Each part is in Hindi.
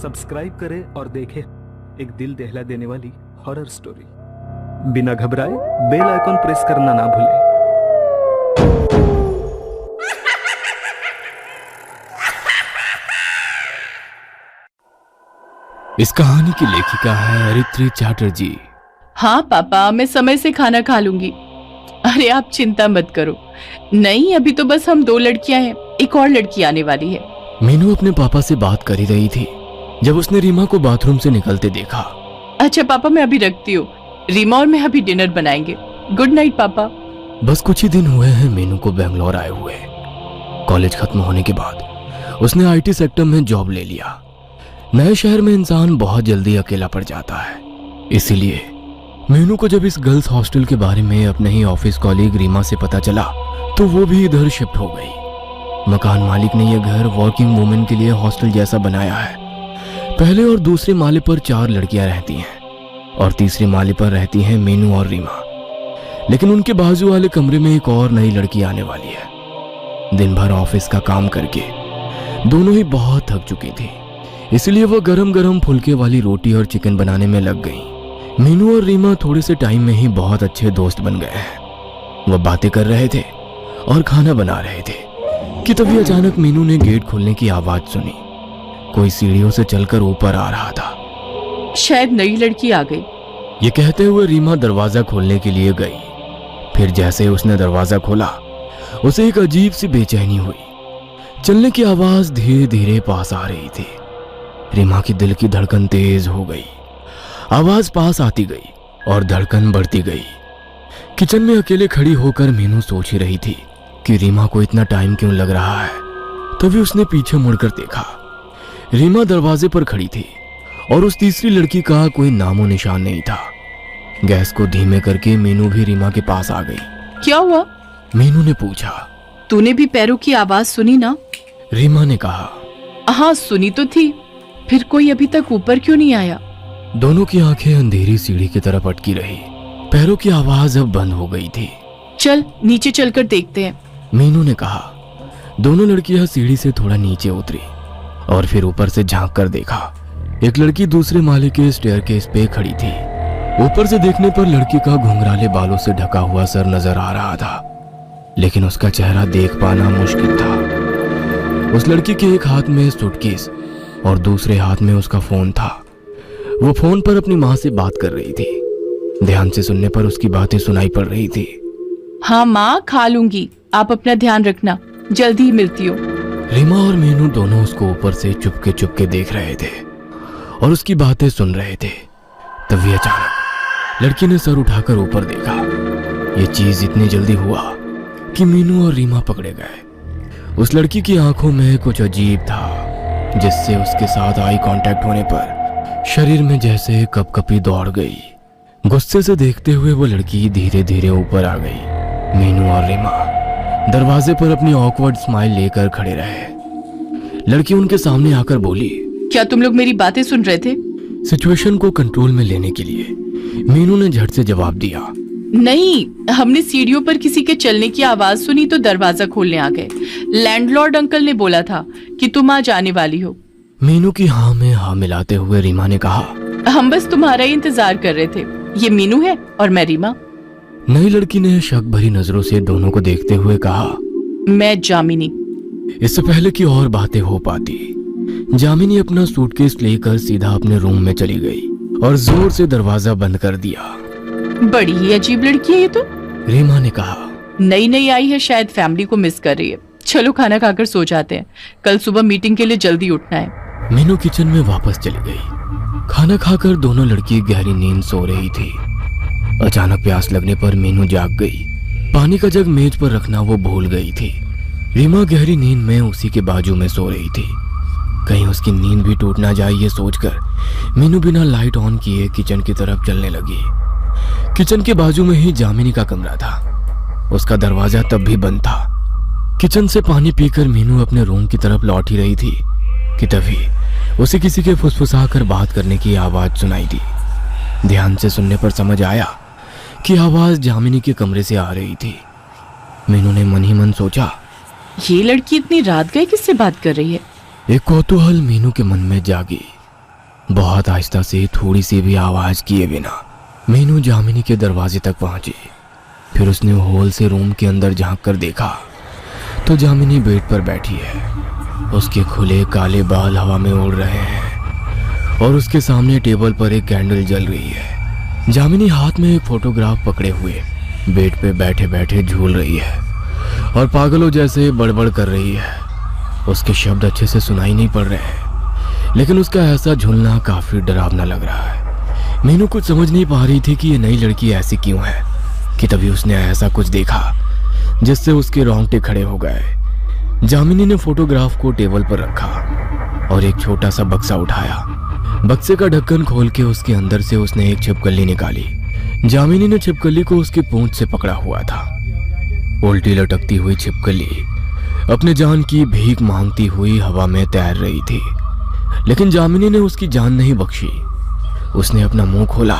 सब्सक्राइब करें और देखें एक दिल दहला देने वाली हॉरर स्टोरी। बिना घबराए बेल आइकॉन प्रेस करना ना भूलें। इस कहानी की लेखिका है अरित्री चैटर्जी। हाँ पापा, मैं समय से खाना खा लूंगी। अरे आप चिंता मत करो। नहीं, अभी तो बस हम 2 लड़कियां हैं, एक और लड़की आने वाली है। मीनू अपने पापा से बात कर ही रही थी जब उसने रीमा को बाथरूम से निकलते देखा। अच्छा पापा, मैं अभी रखती हूँ। रीमा और मैं अभी डिनर बनाएंगे। गुड नाइट पापा। बस कुछ ही दिन हुए हैं मीनू को बेंगलोर आए हुए। कॉलेज खत्म होने के बाद उसने आईटी सेक्टर में जॉब ले लिया। नए शहर में इंसान बहुत जल्दी अकेला पड़ जाता है, इसीलिए मीनू को जब इस गर्ल्स हॉस्टल के बारे में अपने ही ऑफिस कॉलीग रीमा से पता चला तो वो भी इधर शिफ्ट हो गई। मकान मालिक ने यह घर वर्किंग वुमेन के लिए हॉस्टल जैसा बनाया है। पहले और दूसरे माले पर 4 लड़कियां रहती हैं और तीसरे माले पर रहती हैं मीनू और रीमा। लेकिन उनके बाजू वाले कमरे में एक और नई लड़की आने वाली है। दिन भर ऑफिस का काम करके दोनों ही बहुत थक चुकी थी, इसलिए वो गरम गरम फुलके वाली रोटी और चिकन बनाने में लग गई। मीनू और रीमा थोड़े से टाइम में ही बहुत अच्छे दोस्त बन गए हैं। वह बातें कर रहे थे और खाना बना रहे थे कि तभी अचानक मीनू ने गेट खोलने की आवाज सुनी। कोई सीढ़ियों से चलकर ऊपर आ रहा था। शायद नई लड़की आ गई। ये कहते हुए रीमा दरवाजा खोलने के लिए गई। फिर जैसे उसने दरवाजा खोला उसे एक अजीब सी बेचैनी हुई। चलने की आवाज धीरे धीरे पास आ रही थी। रीमा की दिल की धड़कन तेज हो गई। आवाज पास आती गई और धड़कन बढ़ती गई। किचन में अकेले खड़ी होकर मीनू सोच ही रही थी कि रीमा को इतना टाइम क्यों लग रहा है। तभी उसने पीछे मुड़कर देखा। रीमा दरवाजे पर खड़ी थी और उस तीसरी लड़की का कोई नामो निशान नहीं था। गैस को धीमे करके मीनू भी रीमा के पास आ गई। क्या हुआ? मीनू ने पूछा। तूने भी पैरों की आवाज सुनी ना? रीमा ने कहा। हाँ सुनी तो थी, फिर कोई अभी तक ऊपर क्यों नहीं आया? दोनों की आंखें अंधेरी सीढ़ी की तरफ अटकी रही। पैरों की आवाज अब बंद हो गई थी। चल नीचे चलकर देखते हैं, मीनू ने कहा। दोनों लड़कियां सीढ़ी से थोड़ा नीचे उतरी और फिर ऊपर से झांक कर देखा। एक लड़की दूसरे माले के स्टेयरकेस पे खड़ी थी। ऊपर से देखने पर लड़की का घुंघराले बालों से ढका हुआ सर नजर आ रहा था, लेकिन उसका चेहरा देख पाना मुश्किल था। उस लड़की के एक हाथ में सूटकेस और दूसरे हाथ में उसका फोन था। वो फोन पर अपनी माँ से बात कर रही थी। ध्यान से सुनने पर उसकी बातें सुनाई पड़ रही थी। हाँ माँ, खा लूंगी, आप अपना ध्यान रखना, जल्दी ही मिलती हूँ। रीमा और मीनू दोनों उसको ऊपर से चुपके चुपके देख रहे थे और उसकी बातें सुन रहे थे। तभी अचानक लड़की ने सर उठाकर ऊपर देखा। ये चीज इतनी जल्दी हुआ कि मीनू और रीमा पकड़े गए। उस लड़की की आंखों में कुछ अजीब था, जिससे उसके साथ आई कांटेक्ट होने पर शरीर में जैसे कपकपी दौड़ गई। गुस्से से देखते हुए वो लड़की धीरे धीरे ऊपर आ गई। मीनू और रीमा दरवाजे पर अपनी ऑकवर्ड स्माइल लेकर खड़े रहे। लड़की उनके सामने आकर बोली। क्या तुम लोग मेरी बातें सुन रहे थे? सिचुएशन को कंट्रोल में लेने के लिए मीनू ने झट से जवाब दिया। नहीं, हमने सीढ़ियों पर किसी के चलने की आवाज सुनी तो दरवाजा खोलने आ गए। लैंडलॉर्ड अंकल ने बोला था कि तुम आज आने वाली हो। मीनू की हाँ में हाँ मिलाते हुए रीमा ने कहा। हम बस तुम्हारा ही इंतजार कर रहे थे। ये मीनू है और मैं रीमा। नई लड़की ने शक भरी नजरों से दोनों को देखते हुए कहा। मैं जामिनी। इससे पहले कि और बातें हो पाती, जामिनी अपना सूटकेस लेकर सीधा अपने रूम में चली गई और जोर से दरवाजा बंद कर दिया। बड़ी ही अजीब लड़की है ये तो, रीमा ने कहा। नई नई आई है, शायद फैमिली को मिस कर रही है। चलो खाना खाकर सो जाते हैं, कल सुबह मीटिंग के लिए जल्दी उठना है। मीनू किचन में वापस चली गई। खाना खाकर दोनों लड़की गहरी नींद सो रही थी। अचानक प्यास लगने पर मीनू जाग गई। पानी का जग मेज पर रखना वो भूल गई थी। रीमा गहरी नींद में उसी के बाजू में सो रही थी। कहीं उसकी नींद भी टूट ना जाए ये सोचकर मीनू बिना लाइट ऑन किए किचन की तरफ चलने लगी। किचन के बाजू में ही जामिनी का कमरा था। उसका दरवाजा तब भी बंद था। किचन से पानी पीकर मीनू अपने रूम की तरफ लौट ही रही थी कि तभी उसे किसी के फुसफुसाकर बात करने की आवाज सुनाई दी। ध्यान से सुनने पर समझ आया कि आवाज जामिनी के कमरे से आ रही थी। मीनू ने मन ही मन सोचा, ये लड़की इतनी रात गए किससे बात कर रही है? एक कौतूहल मीनू के मन में जागी। बहुत आहिस्ता से, थोड़ी सी भी आवाज किए बिना मीनू जामिनी के दरवाजे तक पहुंची। फिर उसने हॉल से रूम के अंदर झांक कर देखा तो जामिनी बेड पर बैठी है। उसके खुले काले बाल हवा में उड़ रहे हैं और उसके सामने टेबल पर एक कैंडल जल रही है। जामिनी हाथ में एक फोटोग्राफ पकड़े हुए बेड पे बैठे बैठे झूल रही है और पागलों जैसे बड़बड़ कर रही है। उसके शब्द अच्छे से सुनाई नहीं पड़ रहे हैं, लेकिन उसका ऐसा झूलना काफी डरावना लग रहा है। मीनू कुछ समझ नहीं पा रही थी कि ये नई लड़की ऐसी क्यों है कि तभी उसने ऐसा कुछ देखा जिससे उसके रोंगटे खड़े हो गए। जामिनी ने फोटोग्राफ को टेबल पर रखा और एक छोटा सा बक्सा उठाया। बक्से का ढक्कन खोल के उसके अंदर से उसने एक छिपकली निकाली। जामिनी ने छिपकली को उसकी पूंछ से पकड़ा हुआ था। उल्टी लटकती हुई छिपकली अपने जान की भीख मांगती हुई हवा में तैर रही थी, लेकिन जामिनी ने उसकी जान नहीं बख्शी। उसने अपना मुंह खोला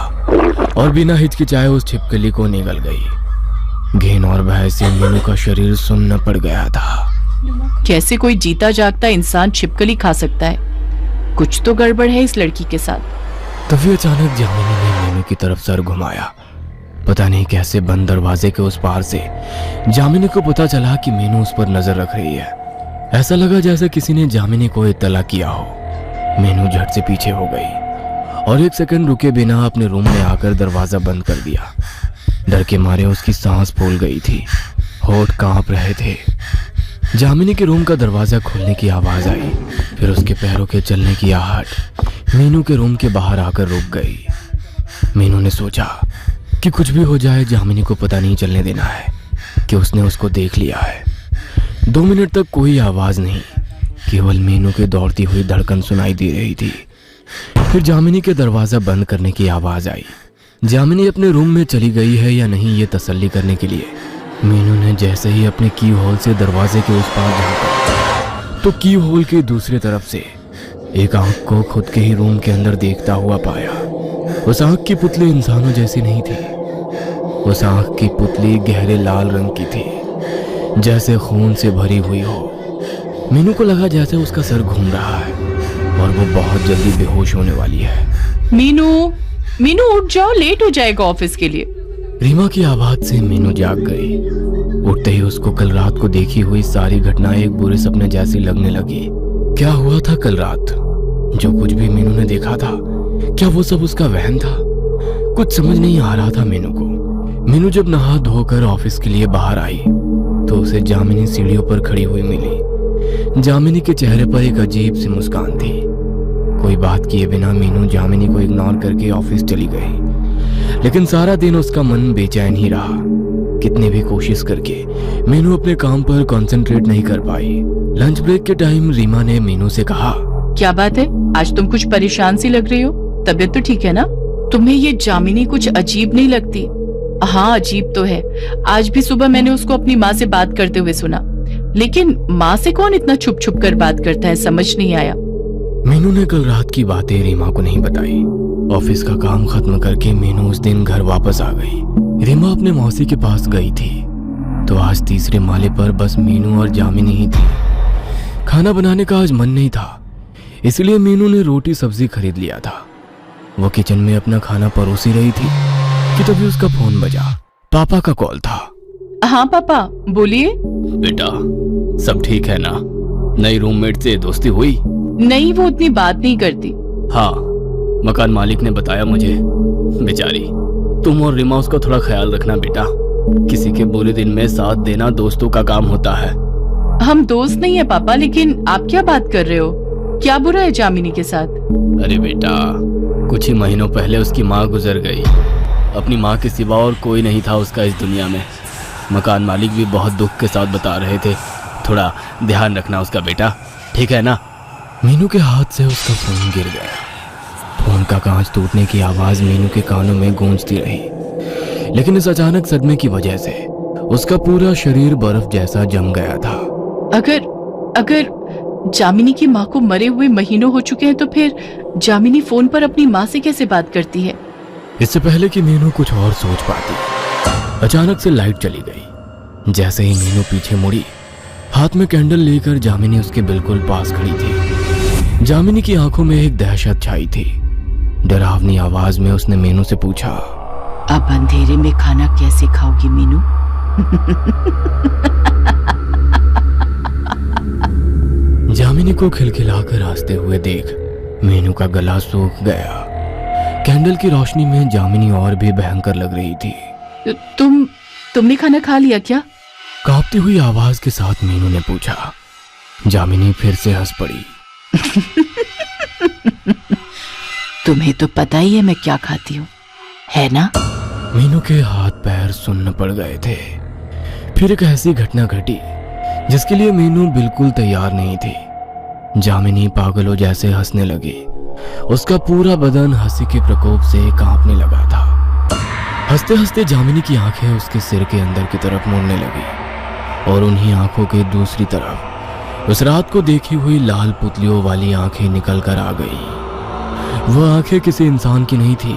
और बिना हिचकिचाए उस छिपकली को निगल गई। घिन और भय से मीनू का शरीर सुन्न पड़ गया था। कैसे कोई जीता जागता इंसान छिपकली खा सकता है? कुछ तो गड़बड़ है इस लड़की के साथ। तभी अचानक जामिनी ने मीनू की तरफ सर घुमाया। पता नहीं कैसे बंद दरवाजे के उस पार से जामिनी को पता चला कि मीनू उस पर नजर रख रही है। ऐसा लगा जैसे किसी ने जामिनी को इत्तला किया हो। मीनू झट से पीछे हो गई और एक सेकंड रुके बिना अपने रूम में आकर दरवाजा बंद कर दिया। डर के मारे उसकी सांस फूल गई थी, होठ कांप रहे थे। जामिनी के रूम का दरवाजा खुलने की आवाज आई, फिर उसके पैरों के चलने की आहट मीनू के रूम के बाहर आकर रुक गई। मीनू ने सोचा कि कुछ भी हो जाए जामिनी को पता नहीं चलने देना है कि उसने उसको देख लिया है। 2 मिनट तक कोई आवाज नहीं, केवल मीनू की दौड़ती हुई धड़कन सुनाई दे रही थी। फिर जामिनी के दरवाजा बंद करने की आवाज आई। जामिनी अपने रूम में चली गई है या नहीं ये तसल्ली करने के लिए मीनू ने जैसे ही अपने की होल से दरवाजे के उस पार झांका तो की होल के दूसरी तरफ से एक आंख को खुद के ही रूम के अंदर देखता हुआ पाया। उस आंख की पुतली इंसानों जैसी नहीं थी। उस आंख की पुतली गहरे लाल रंग की थी, जैसे खून से भरी हुई हो। मीनू को लगा जैसे उसका सर घूम रहा है और वो बहुत जल्दी बेहोश होने वाली है। मीनू, मीनू उठ जाओ, लेट हो जाएगा ऑफिस के लिए। रीमा की आवाज से मीनू जाग गई। उठते ही उसको कल रात को देखी हुई सारी घटनाएं एक बुरे सपने जैसी लगने लगी। क्या हुआ था कल रात? जो कुछ भी मीनू ने देखा था, क्या वो सब उसका वहम था? कुछ समझ नहीं आ रहा था मीनू को। मीनू जब नहा धोकर ऑफिस के लिए बाहर आई तो उसे जामिनी सीढ़ियों पर खड़ी हुई मिली। जामिनी के चेहरे पर एक अजीब सी मुस्कान थी। कोई बात किए बिना मीनू जामिनी को इग्नोर करके ऑफिस चली गई, लेकिन सारा दिन उसका मन बेचैन ही रहा। कितनी भी कोशिश करके मीनू अपने काम पर कंसंट्रेट नहीं कर पाई। लंच ब्रेक के टाइम रीमा ने मीनू से कहा, क्या बात है, आज तुम कुछ परेशान सी लग रही हो? तबीयत तो ठीक है ना? तुम्हें ये जामिनी कुछ अजीब नहीं लगती? हाँ, अजीब तो है। आज भी सुबह मैंने उसको अपनी माँ से बात करते हुए सुना, लेकिन माँ से कौन इतना छुप छुप कर बात करता है, समझ नहीं आया। मीनू ने कल रात की बातें रीमा को नहीं बताई। ऑफिस का काम खत्म करके मीनू उस दिन घर वापस आ गई। रीमा अपने मौसी के पास गई थी तो आज तीसरे माले पर बस मीनू और जामिनी ही थी। खाना बनाने का आज मन नहीं था, इसलिए मीनू ने रोटी सब्जी खरीद लिया था। वो किचन में अपना खाना परोसी रही थी कि तभी उसका फोन बजा। पापा का कॉल था। हाँ पापा, बोलिए। बेटा, सब ठीक है ना? नई रूममेट से दोस्ती हुई? नहीं, वो उतनी बात नहीं करती। हाँ, मकान मालिक ने बताया मुझे। बेचारी, तुम और रीमा उसका थोड़ा ख्याल रखना बेटा। किसी के बुरे दिन में साथ देना दोस्तों का काम होता है। हम दोस्त नहीं है पापा, लेकिन आप क्या बात कर रहे हो? क्या बुरा है जामिनी के साथ? अरे बेटा, कुछ ही महीनों पहले उसकी माँ गुजर गई। अपनी माँ के सिवा और कोई नहीं था उसका इस दुनिया में। मकान मालिक भी बहुत दुख के साथ बता रहे थे। थोड़ा ध्यान रखना उसका बेटा, ठीक है ना? मीनू के हाथ से उसका फोन गिर गया। फोन का कांच टूटने की आवाज मीनू के कानों में गूंजती रही, लेकिन इस अचानक सदमे की वजह से उसका पूरा शरीर बर्फ जैसा जम गया था। अगर जामिनी की माँ को मरे हुए महीनों हो चुके हैं तो फिर जामिनी फोन पर अपनी माँ से कैसे बात करती है? इससे पहले कि मीनू कुछ और सोच पाती, अचानक से लाइट चली गई। जैसे ही मीनू पीछे मुड़ी, हाथ में कैंडल लेकर जामिनी उसके बिल्कुल पास खड़ी थी। जामिनी की आंखों में एक दहशत छाई थी। डरावनी आवाज में उसने मीनू से पूछा, अब अंधेरे में खाना कैसे खाओगी मीनू? जामिनी को खिलखिलाकर हंसते हुए देख मीनू का गला सूख गया। कैंडल की रोशनी में जामिनी और भी भयंकर लग रही थी। तुमने खाना खा लिया क्या? कांपती हुई आवाज के साथ मीनू ने पूछा। जामिनी फिर से हंस पड़ी। तुम्हें तो पता ही है मैं क्या खाती हूँ, है ना? मीनू के हाथ पैर सुन्न पड़ गए थे। फिर एक ऐसी घटना घटी जिसके लिए मीनू बिल्कुल तैयार नहीं थी। जामिनी पागलों जैसे हंसने लगी। उसका पूरा बदन हंसी के प्रकोप से कांपने लगा था। हंसते हंसते जामिनी की आंखें उसके सिर के अंदर की तरफ मुड़ने लगी और उन्हीं आंखों के दूसरी तरफ उस रात को देखी हुई लाल पुतलियों वाली आंखें निकल कर आ गई। वह आंखें किसी इंसान की नहीं थी,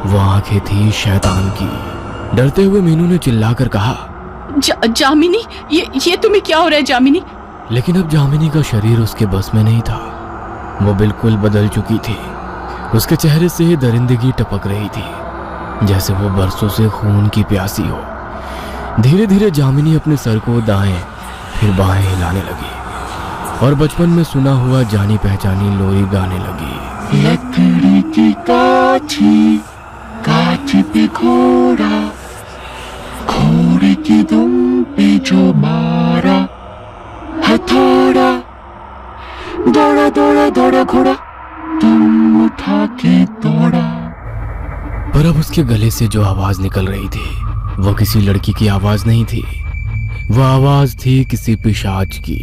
वह आंखें थी शैतान की। डरते हुए मीनू ने चिल्लाकर कहा, जामिनी, ये तुम्हें क्या हो रहा है जामिनी? लेकिन अब जामिनी का शरीर उसके बस में नहीं था। वो बिल्कुल बदल चुकी थी। उसके चेहरे से दरिंदगी टपक रही थी, जैसे वो बरसों से खून की प्यासी हो। धीरे धीरे जामिनी अपने सर को दाएं फिर बाएं हिलाने लगी और बचपन में सुना हुआ जानी पहचानी लोरी गाने लगी। लकड़ी की काठी, काठी पे घोड़ा, घोड़े की दुम पे जो मारा, हथौड़ा, दौड़ा दौड़ा दौड़ा घोड़ा, तुम उठा के दौड़ा। पर अब उसके गले से जो आवाज निकल रही थी वो किसी लड़की की आवाज नहीं थी, वह आवाज थी किसी पिशाच की।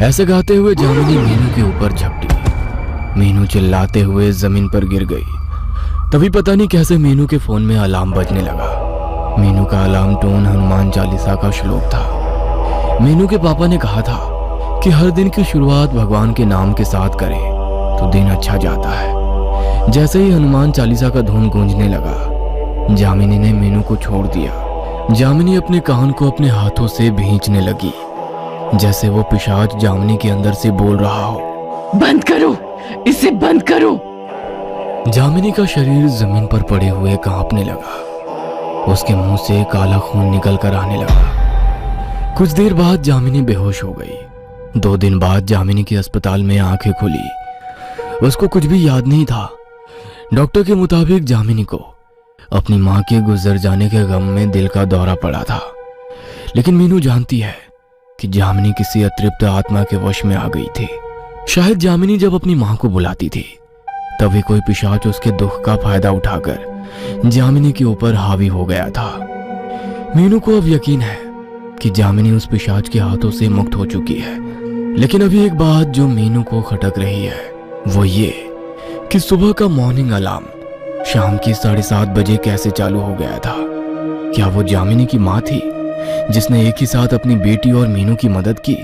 ऐसे गाते हुए जामिनी मीनू के ऊपर झपटी। मीनू चिल्लाते हुए जमीन पर गिर गई। तभी पता नहीं कैसे मीनू के फोन में अलार्म बजने लगा। मीनू का अलार्म टोन हनुमान चालीसा का श्लोक था। मीनू के पापा ने कहा था कि हर दिन की शुरुआत भगवान के नाम के साथ करें तो दिन अच्छा जाता है। जैसे ही हनुमान चालीसा का धुन गूंजने लगा, जामिनी ने मीनू को छोड़ दिया। जामिनी अपने कान को अपने हाथों से भींचने लगी, जैसे वो पिशाच जामिनी के अंदर से बोल रहा हो, बंद करो, इसे बंद करो। जामिनी का शरीर जमीन पर पड़े हुए कांपने लगा। उसके मुंह से काला खून निकल कर आने लगा। कुछ देर बाद जामिनी बेहोश हो गई। 2 दिन बाद जामिनी की अस्पताल में आंखें खुली। उसको कुछ भी याद नहीं था। डॉक्टर के मुताबिक जामिनी को अपनी मां के गुजर जाने के गम में दिल का दौरा पड़ा था। लेकिन मीनू जानती है कि जामिनी किसी अतृप्त आत्मा के वश में आ गई थी। शायद जामिनी जब अपनी मां को बुलाती थी तभी कोई पिशाच उसके दुख का फायदा उठाकर जामिनी के ऊपर हावी हो गया था। मीनू को अब यकीन है कि जामिनी उस पिशाच के हाथों से मुक्त हो चुकी है। लेकिन अभी एक बात जो मीनू को खटक रही है वो ये कि सुबह का मॉर्निंग अलार्म शाम की 7:30 बजे कैसे चालू हो गया था। क्या वो जामिनी की मां थी जिसने एक ही साथ अपनी बेटी और मीनू की मदद की?